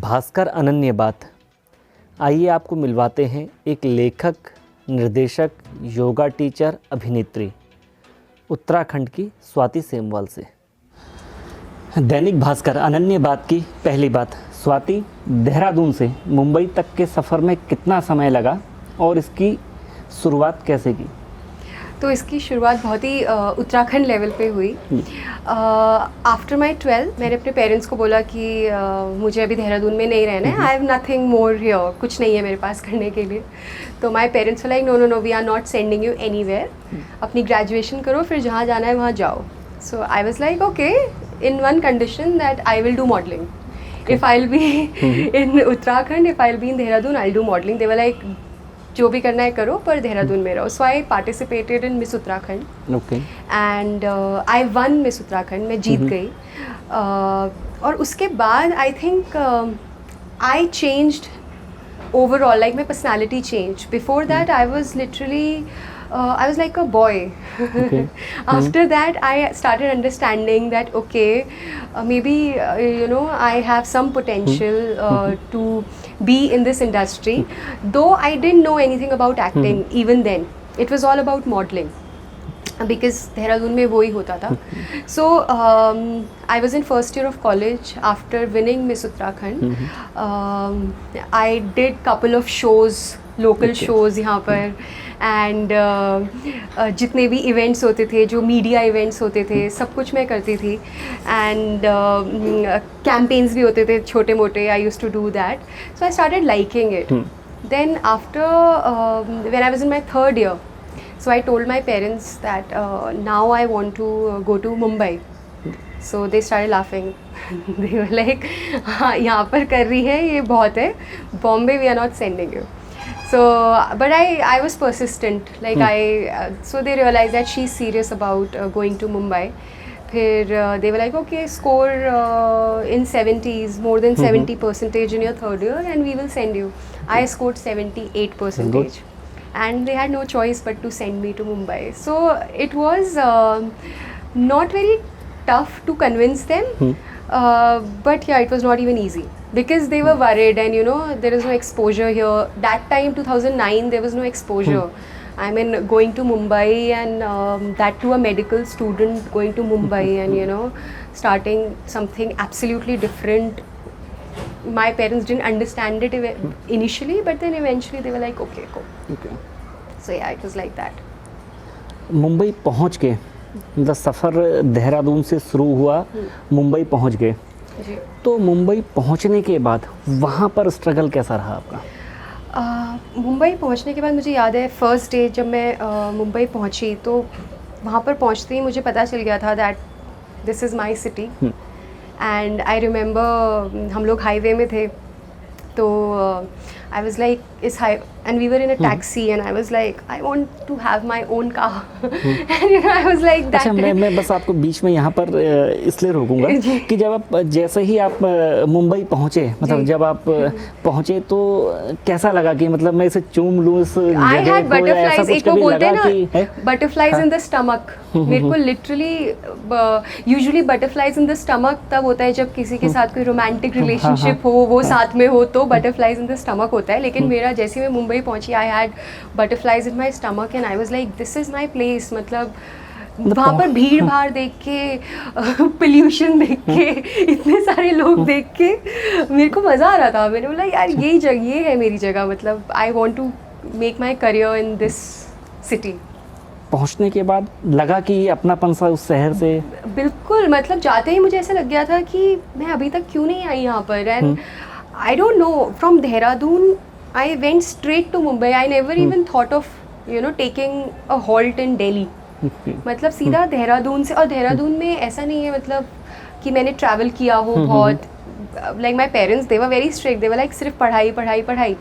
भास्कर अनन्य बात। आइए आपको मिलवाते हैं एक लेखक, निर्देशक, योगा टीचर, अभिनेत्री उत्तराखंड की स्वाति सेमवाल से। दैनिक भास्कर अनन्य बात की पहली बात। स्वाति, देहरादून से मुंबई तक के सफ़र में कितना समय लगा और इसकी शुरुआत कैसे की? तो इसकी शुरुआत बहुत ही उत्तराखंड लेवल पे हुई। आफ्टर माई 12 मैंने अपने पेरेंट्स को बोला कि मुझे अभी देहरादून में नहीं रहना है, I have nothing more here, कुछ नहीं है मेरे पास करने के लिए। तो my parents were like no no no, we are not sending you anywhere, अपनी ग्रेजुएशन करो, फिर जहाँ जाना है वहाँ जाओ। So I was like okay, in one condition that I will do modelling. If I'll be in Uttarakhand, if I'll be in Dehradun, I'll do modeling. They were like, जो भी करना है करो पर देहरादून में रहो। So I participated in Miss Uttarakhand. Okay. And I won Miss Uttarakhand, मैं जीत गई। और उसके बाद I think I changed overall, like my personality changed. Before that I was literally I was like a boy. Okay. After that I started understanding that okay, maybe you know, I have some potential to be in this industry. Though I didn't know anything about acting even then. It was all about modeling. Because Dehradun में वो ही होता था. So I was in first year of college after winning Miss Uttarakhand. I did couple of shows, local shows यहाँ पर, and जितने भी events होते थे, जो मीडिया इवेंट्स होते थे, सब कुछ मैं करती थी, and कैंपेन्स भी होते थे छोटे मोटे. I used to do that. So I started liking it. Then after when I was in my third year, so I told my parents that now I want to go to Mumbai. So they started laughing. They were like, हाँ यहाँ पर कर रही है, ये बहुत है, Bombay we are not sending you. So but I was persistent, like so they realized that she's serious about going to Mumbai. फिर they were like okay, score in 70s, more than 70% in your third year and we will send you. I scored 78%. And they had no choice but to send me to Mumbai. So it was not very tough to convince them, but yeah, it was not even easy because they were worried, and you know, there is no exposure here. That time 2009 there was no exposure. I mean, going to Mumbai and that to a medical student going to Mumbai and you know, starting something absolutely different. My parents didn't understand it initially, but then eventually they were like okay, go. Okay. So yeah, it was like that. Mumbai पहुंच के मतलब सफ़र देहरादून से शुरू हुआ, मुंबई पहुंच गए जी। तो मुंबई पहुंचने के बाद वहाँ पर स्ट्रगल कैसा रहा आपका? मुंबई पहुंचने के बाद मुझे याद है फर्स्ट डे जब मैं मुंबई पहुंची, तो वहाँ पर पहुंचते ही मुझे पता चल गया था that this is my city. And I remember हम लोग हाईवे में थे, तो आई वॉज लाइक इस high and we were in a taxi and I was like I want to have my own car and you know I was like that. अच्छा, मैं बस आपको बीच में यहाँ पर इसलिए रोकूंगा कि जब आप जैसे ही आप मुंबई पहुँचे, मतलब जब आप पहुँचे तो कैसा लगा कि मतलब मैं इसे चूम लूँ इस जगह को, या ऐसा कुछ कभी लगा कि बटरफ्लाइज इन द स्टमक? मेरे को literally usually butterflies in the stomach तब होता है जब किसी के साथ कोई रोमांटिक रिलेशनशिप हो, वो साथ में हो, तो बटरफ्लाइज इन द स्टमक होता है. लेकिन मेरा जैसे मैं मुंबई पहुंची, I had butterflies in my stomach and I was like this is my place. मतलब वहाँ पर भीड़ भाड़ देख के, पोल्यूशन देख के, इतने सारे लोग देख के मेरे को मज़ा आ रहा था. मैंने बोला यार यही जगह, ये है मेरी जगह. मतलब I want to make my career in this city. पहुंचने के बाद लगा कि अपनापन सा उस शहर से? बिल्कुल, मतलब जाते ही मुझे ऐसा लग गया था कि मैं अभी तक क्यों नहीं आई यहाँ पर. And I don't know, from Dehradun I went straight to Mumbai. I never even thought of you know taking a halt in Delhi. मतलब सीधा देहरादून से. और देहरादून में ऐसा नहीं है मतलब कि मैंने ट्रैवल किया हो बहुत. Like my parents, they were very strict. They were like सिर्फ पढ़ाई पढ़ाई पढ़ाई.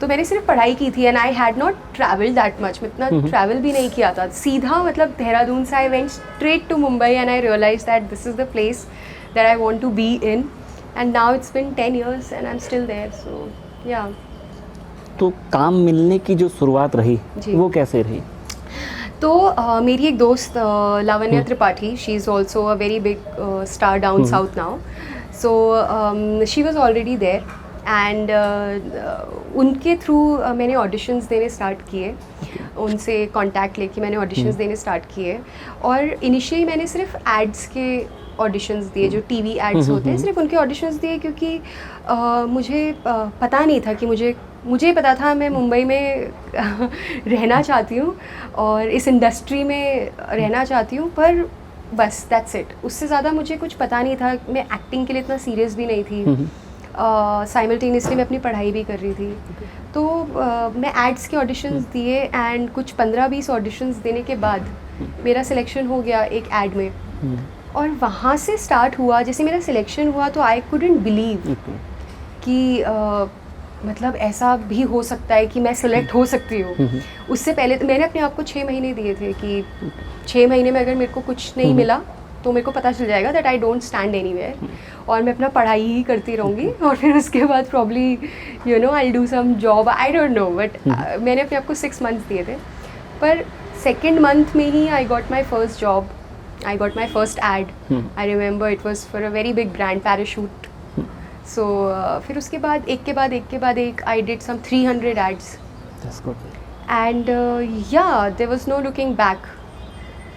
तो मैंने सिर्फ पढ़ाई की थी and I had not travel that much. मैं इतना ट्रैवल भी नहीं किया था. सीधा मतलब देहरादून से I went straight to Mumbai and I realise that this is the place that I want to be in. And now it's been 10 years and I am still there. So yeah. तो काम मिलने की जो शुरुआत रही वो कैसे रही? तो मेरी एक दोस्त Lavanya Tripathi, she is also a very big star down south now. So she was already there and उनके थ्रू मैंने ऑडिशंस देने स्टार्ट किए, उनसे कांटेक्ट लेके मैंने ऑडिशंस देने स्टार्ट किए। और इनिशियली मैंने सिर्फ एड्स के ऑडिशंस दिए, जो टीवी एड्स होते हैं, सिर्फ उनके ऑडिशंस दिए, क्योंकि मुझे पता नहीं था कि मुझे पता था मैं मुंबई में रहना चाहती हूँ और इस इंडस्ट्री में रहना चाहती हूँ, पर बस दैट्स इट। उससे ज़्यादा मुझे कुछ पता नहीं था। मैं एक्टिंग के लिए इतना सीरियस भी नहीं थी, साइमल्टेनियसली मैं अपनी पढ़ाई भी कर रही थी। तो मैं एड्स के ऑडिशंस दिए एंड कुछ 15-20 ऑडिशंस देने के बाद मेरा सिलेक्शन हो गया एक एड में, और वहाँ से स्टार्ट हुआ। जैसे मेरा सिलेक्शन हुआ तो आई कुडंट बिलीव कि मतलब ऐसा भी हो सकता है कि मैं सिलेक्ट हो सकती हूँ। उससे पहले तो मैंने अपने आप को 6 महीने दिए थे कि 6 महीने में अगर मेरे को कुछ नहीं मिला तो मेरे को पता चल जाएगा that I don't stand anywhere, और मैं अपना पढ़ाई ही करती रहूँगी, और फिर उसके बाद probably you know I do some job, I don't know. But मैंने अपने आप को 6 मंथ्स दिए थे, पर सेकेंड मंथ में ही I got my first job, I got my first ad. I remember it was for a very big brand, Parachute. So फिर उसके बाद एक के बाद एक I did some 300 ads and yeah there was no looking back.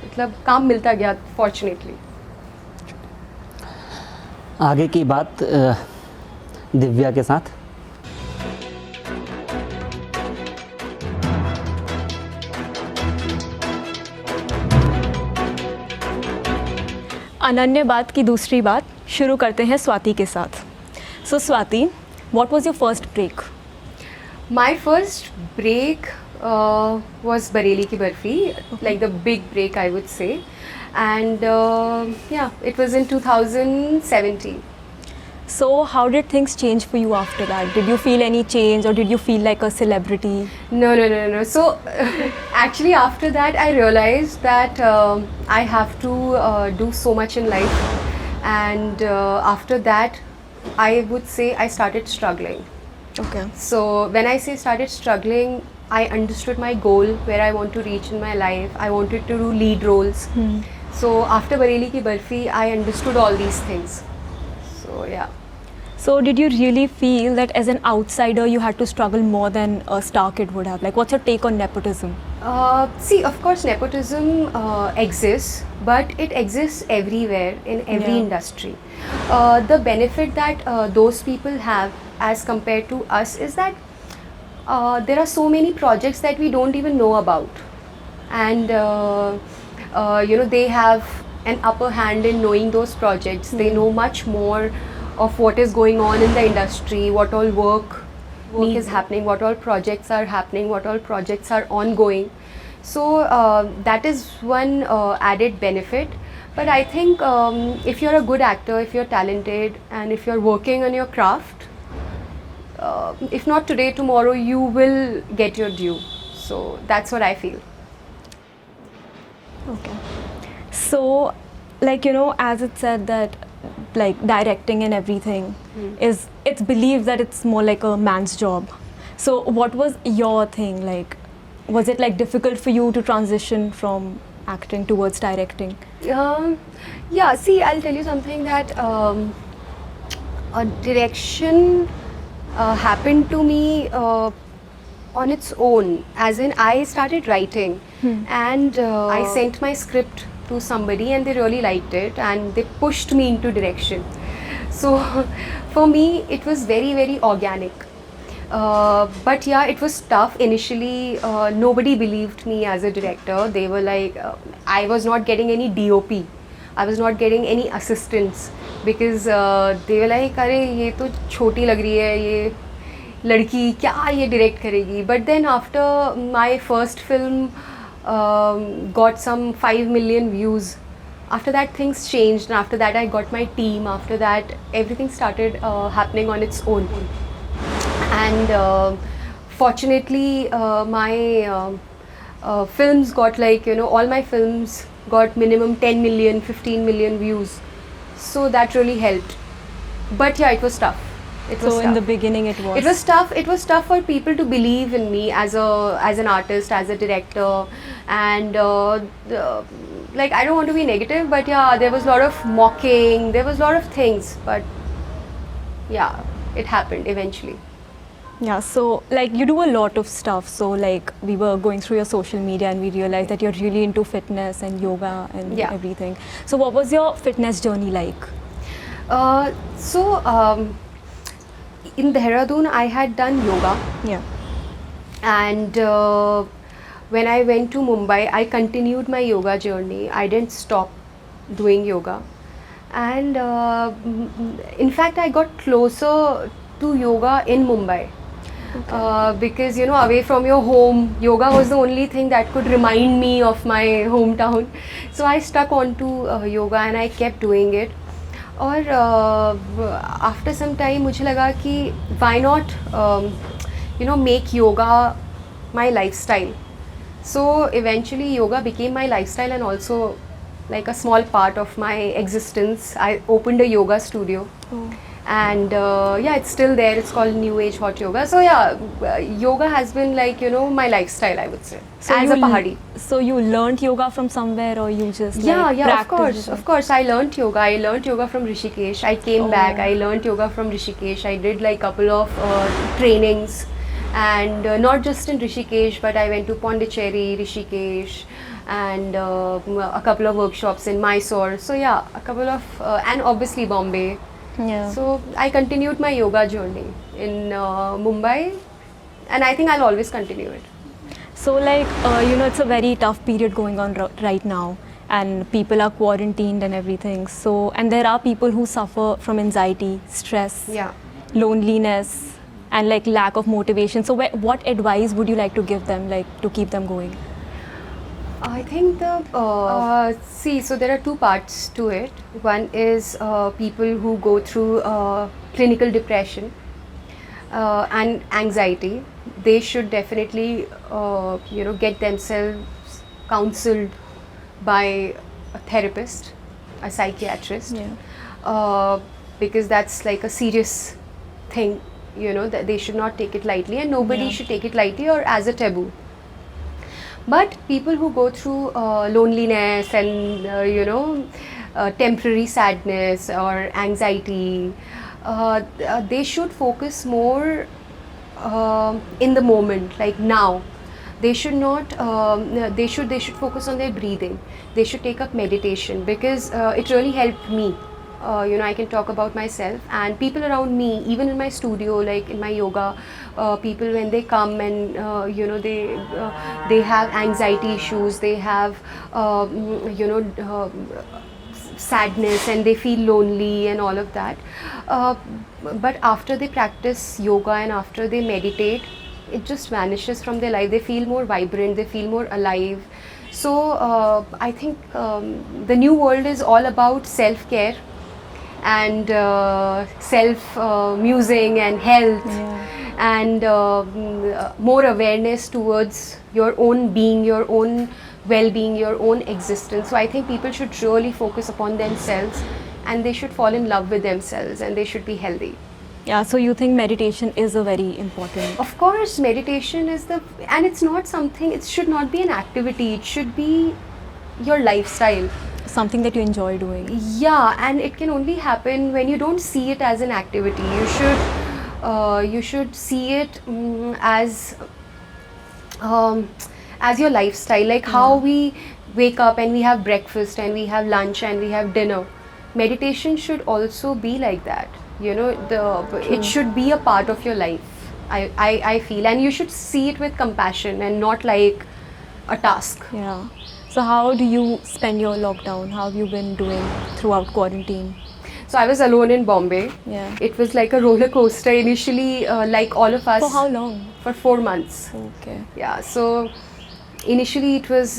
मतलब काम मिलता गया फॉर्चुनेटली। आगे की बात दिव्या के साथ। अनन्य बात की दूसरी बात शुरू करते हैं स्वाति के साथ। So Swati, what was your first break? My first break was Bareilly Ki Barfi, like the big break I would say, and yeah, it was in 2017. So how did things change for you after that? Did you feel any change or did you feel like a celebrity? No. So actually after that I realized that I have to do so much in life, and after that I would say I started struggling. Okay. So when I say started struggling, I understood my goal, where I want to reach in my life. I wanted to do lead roles. So after Bareilly Ki Barfi, I understood all these things. So yeah. So did you really feel that as an outsider you had to struggle more than a star kid would have? Like, what's your take on nepotism? See, of course, nepotism exists, but it exists everywhere in every Yeah. industry. The benefit that those people have as compared to us is that there are so many projects that we don't even know about, and you know, they have an upper hand in knowing those projects. They know much more of what is going on in the industry, what all work is happening, what all projects are happening, what all projects are ongoing. So that is one added benefit. But I think if you're a good actor, if you're talented, and if you're working on your craft, if not today, tomorrow you will get your due. So that's what I feel. Okay. So, like, you know, as it said that like directing and everything is, it's believed that it's more like a man's job. So what was your thing? Like, was it like difficult for you to transition from acting towards directing? Yeah, see, I'll tell you something that a direction happened to me on its own, as in I started writing and I sent my script to somebody and they really liked it and they pushed me into direction. So for me it was very, very organic. But yeah, it was tough initially. Nobody believed me as a director. They were like, I was not getting any DOP, I was not getting any assistants, because they were like, अरे ये तो छोटी लग रही है, ये लड़की क्या ये direct करेगी. But then after my first film got some 5 million views, after that things changed, and after that I got my team. After that everything started happening on its own. And fortunately my films got, like, you know, all my films got minimum 10 million, 15 million views. So that really helped. But yeah, it was tough. It was So in tough. the beginning it was. It was tough. It was tough for people to believe in me as an artist, as a director, and like, I don't want to be negative, but yeah, there was a lot of mocking. There was a lot of things, but yeah. it happened eventually. Yeah, so like you do a lot of stuff. So like we were going through your social media and we realized that you're really into fitness and yoga and Yeah. everything. So what was your fitness journey like? So in Dehradun, I had done yoga, Yeah. and when I went to Mumbai, I continued my yoga journey. I didn't stop doing yoga, and in fact, I got closer to yoga in Mumbai. Because away from your home, yoga was the only thing that could remind me of my hometown. So I stuck on to yoga and I kept doing it. और after some time मुझे लगा कि why not make yoga my lifestyle. So eventually yoga became my lifestyle and also like a small part of my existence. I opened a yoga studio. And yeah, it's still there. It's called New Age Hot Yoga. So yeah, yoga has been like my lifestyle, I would say, So as a Pahadi. So you learned yoga from somewhere, or you just Yeah, like, yeah, of practiced course, it? of course. I learned yoga. I learned yoga from Rishikesh. I came back. I learned yoga from Rishikesh. I did like couple of trainings, and not just in Rishikesh, but I went to Pondicherry, Rishikesh, and a couple of workshops in Mysore. So yeah, a couple of and obviously Bombay. Yeah. So I continued my yoga journey in Mumbai, and I think I'll always continue it. So like it's a very tough period going on right now, and people are quarantined and everything. So and there are people who suffer from anxiety, stress, Yeah. loneliness, and like lack of motivation. So what advice would you like to give them, like to keep them going? I think so there are two parts to it. One is people who go through clinical depression and anxiety. They should definitely get themselves counseled by a therapist, a psychiatrist, because that's like a serious thing, that they should not take it lightly, and nobody should take it lightly or as a taboo. But people who go through loneliness and temporary sadness or anxiety, they should focus more in the moment, like now. They should not. They should focus on their breathing. They should take up meditation, because it really helped me. I can talk about myself and people around me, even in my studio, like in my yoga, people when they come and they have anxiety issues, they have sadness, and they feel lonely and all of that. But after they practice yoga and after they meditate, it just vanishes from their life. They feel more vibrant, they feel more alive. So I think the new world is all about self-care and self-musing and health, and more awareness towards your own being, your own well-being, your own existence. So I think people should really focus upon themselves, and they should fall in love with themselves, and they should be healthy. Yeah, so you think meditation is a very important. Of course, meditation is and it's not something, it should not be an activity, it should be your lifestyle. Something that you enjoy doing. Yeah, and it can only happen when you don't see it as an activity. You should see it as your lifestyle, like how we wake up and we have breakfast and we have lunch and we have dinner. Meditation should also be like that. It should be a part of your life. I feel, and you should see it with compassion and not like a task. Yeah. So how do you spend your lockdown? How have you been doing throughout quarantine? So I was alone in Bombay. Yeah. It was like a roller coaster initially, like all of us. For how long? For 4 months. Okay. Yeah, so initially it was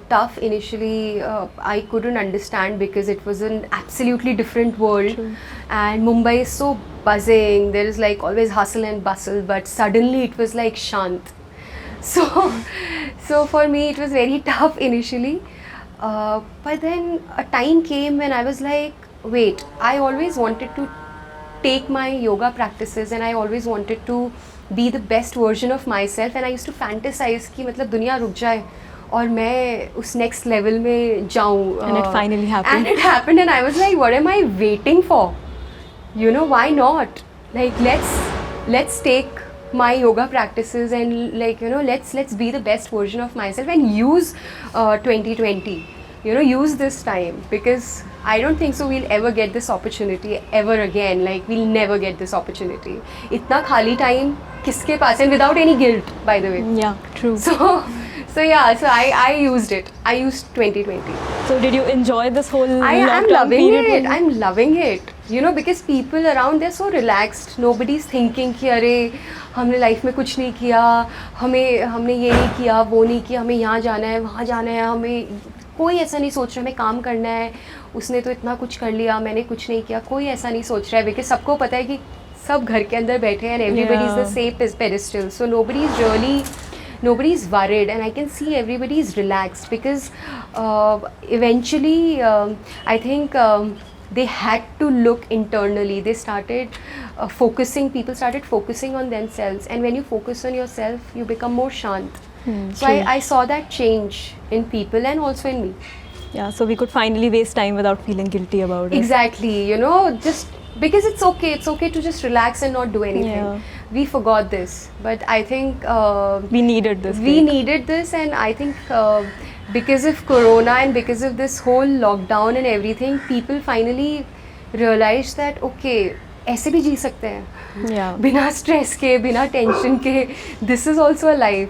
tough. Initially I couldn't understand because it was an absolutely different world. True. And Mumbai is so buzzing. There is like always hustle and bustle, but suddenly it was like shant. So for me it was very tough initially, but then a time came when I was like, wait, I always wanted to take my yoga practices and I always wanted to be the best version of myself, and I used to fantasize कि मतलब दुनिया रुक जाए और मैं उस next level में जाऊँ. And it finally happened. And it happened, and I was like, what am I waiting for? Why not? like let's take my yoga practices and like let's be the best version of myself and use 2020, use this time, because I don't think so we'll ever get this opportunity ever again. Like we'll never get this opportunity. Itna khali time kiske paas, and without any guilt, by the way. Yeah, true. So I used it. I used 2020. So did you enjoy this whole I'm lockdown loving period? it. I'm loving it. Because people around, they're so relaxed. Nobody's thinking कि अरे हमने life में कुछ नहीं किया, हमने ये नहीं किया, वो नहीं किया, हमें यहाँ जाना है, वहाँ जाना है, हमें कोई ऐसा नहीं सोच रहा हमें काम करना है, उसने तो इतना कुछ कर लिया, मैंने कुछ नहीं किया, कोई ऐसा नहीं सोच रहा है, बिकॉज सबको पता है कि सब घर के अंदर बैठे हैं, and everybody is the same pedestal. So nobody's worried, and I can see everybody is relaxed, because eventually I think they had to look internally. They started people started focusing on themselves, and when you focus on yourself, you become more shant. So I saw that change in people and also in me. Yeah, so we could finally waste time without feeling guilty about it. Exactly, just because it's okay to just relax and not do anything. Yeah. We forgot this, but I think We needed this. we break. needed this, and I think because of corona and because of this whole lockdown and everything, people finally realized that okay, ऐसे भी जी सकते हैं, Yeah. बिना stress के, बिना tension के, this is also a life.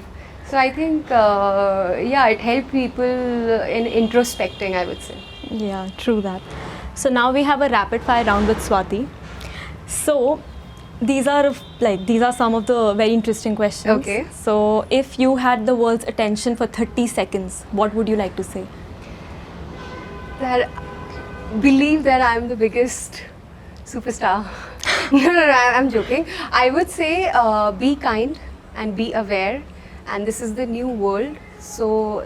So I think it helped people in introspecting, I would say. Yeah, true that. So now we have a rapid fire round with Swati. So these are some of the very interesting questions. Okay. So if you had the world's attention for 30 seconds, what would you like to say? That believe that I'm the biggest superstar. No, I'm joking. I would say be kind and be aware, and this is the new world. So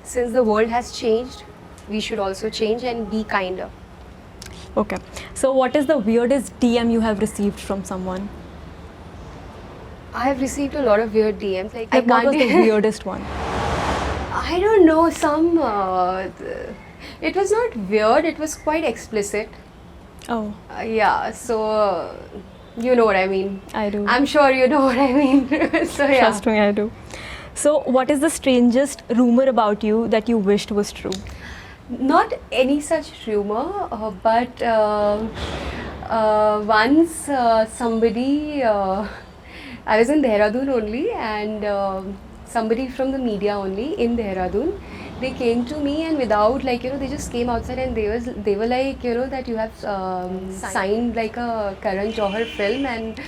since the world has changed, we should also change and be kinder. Okay. So what is the weirdest DM you have received from someone? I have received a lot of weird DMs. Like I Like what was can't. the weirdest one? I don't know. Some. It was not weird. It was quite explicit. Oh, Yeah. So you know what I mean. I do. I'm sure you know what I mean. So yeah. Trust me, I do. So what is the strangest rumor about you that you wished was true? Not any such rumor, but once somebody, I was in Dehradun only, and somebody from the media only in Dehradun, they came to me, and without they just came outside, and they were like, that you have signed like a Karan Johar film, and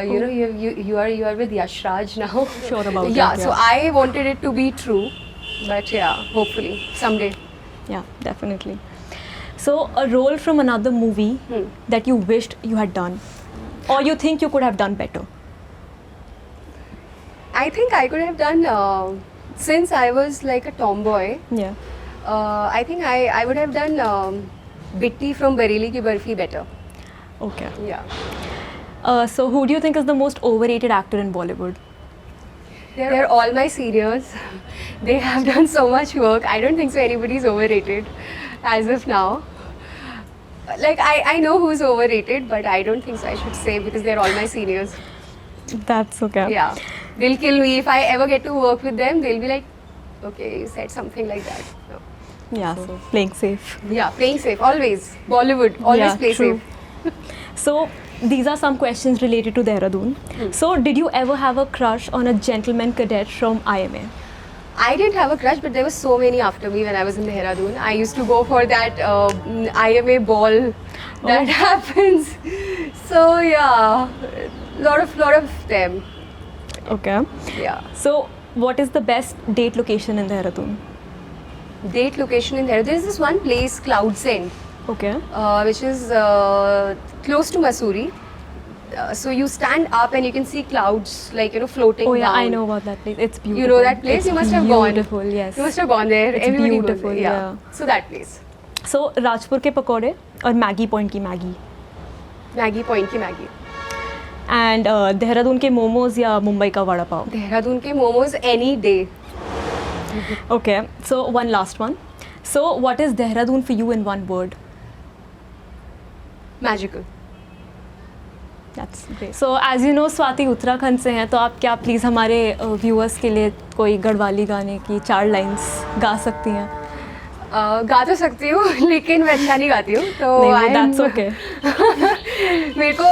you are with Yash Raj now. Sure about Yeah, that, so yeah. I wanted it to be true, but yeah, hopefully someday. Yeah, definitely. So a role from another movie that you wished you had done, or you think you could have done better? I think I could have done, since I was like a tomboy, Yeah. I think I would have done Bitti from Bareilly Ki Barfi better. Okay. Yeah. So who do you think is the most overrated actor in Bollywood? They're all my seniors. They have done so much work. I don't think so anybody's overrated as of now. Like I know who's overrated, but I don't think so I should say, because they're all my seniors. That's okay. Yeah. They'll kill me if I ever get to work with them. They'll be like, okay, you said something like that. No. Yeah, so playing safe. Yeah, playing safe, always. Bollywood, always Yeah, play true. safe. So these are some questions related to Dehradun. So did you ever have a crush on a gentleman cadet from IMA? I didn't have a crush, but there were so many after me when I was in Dehradun. I used to go for that IMA ball that happens. So yeah, lot of them. Okay. Yeah. So what is the best date location in Dehradun? Date location in there. There's this one place, Clouds End, Okay. which is close to Mussoorie. So you stand up and you can see clouds floating Oh yeah, down. I know about that place. It's beautiful. You know that place? It's You must have gone. Beautiful, yes. You must have gone there. It's Everybody goes beautiful, there. yeah. So that place. So Rajpur के पकोड़े और Maggi point की Maggi Maggie Point ki Maggie. And Dehradun के मोमोज या मुंबई का vada pav. Dehradun ke momos any day. Okay, so one last one. So what is Dehradun for you in one word? Magical. That's great. So as you know, Swati Uttarakhand से हैं, तो आप क्या please हमारे viewers के लिए कोई गढ़वाली गाने की 4 लाइंस गा सकती हैं? गा तो सकती हूँ लेकिन मैं अच्छा नहीं गाती हूँ, तो नहीं, that's okay. मेरे को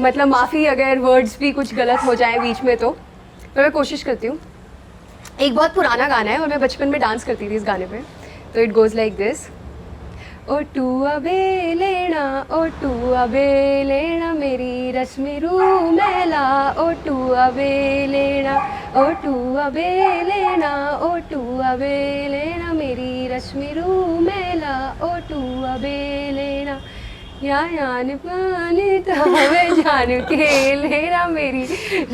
मतलब माफ़ी अगर वर्ड्स भी कुछ गलत हो जाएं बीच में, तो मैं कोशिश करती हूँ. एक बहुत पुराना गाना है और मैं बचपन में डांस करती थी इस गाने पे. तो इट गोज़ लाइक दिस. ओ टू अबे लेना मेरी रश्मि रू मैला, ओ टू अबे लेना, ओ टू अबे लेना, ओ टू अबे लेना मेरी रश्मि रू मैला, ओ टू अबे लेना यान पानी तावे जान के लेना मेरी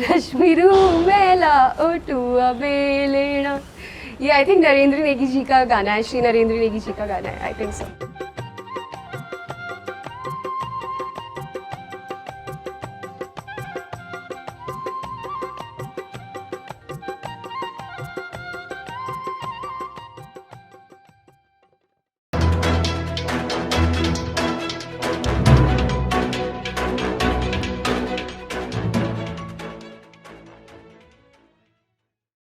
रश्मि रू मैला, ओ टू अबे लेना. ये आई थिंक नरेंद्र नेगी जी का गाना है, श्री नरेंद्र नेगी जी का गाना है, आई थिंक सो.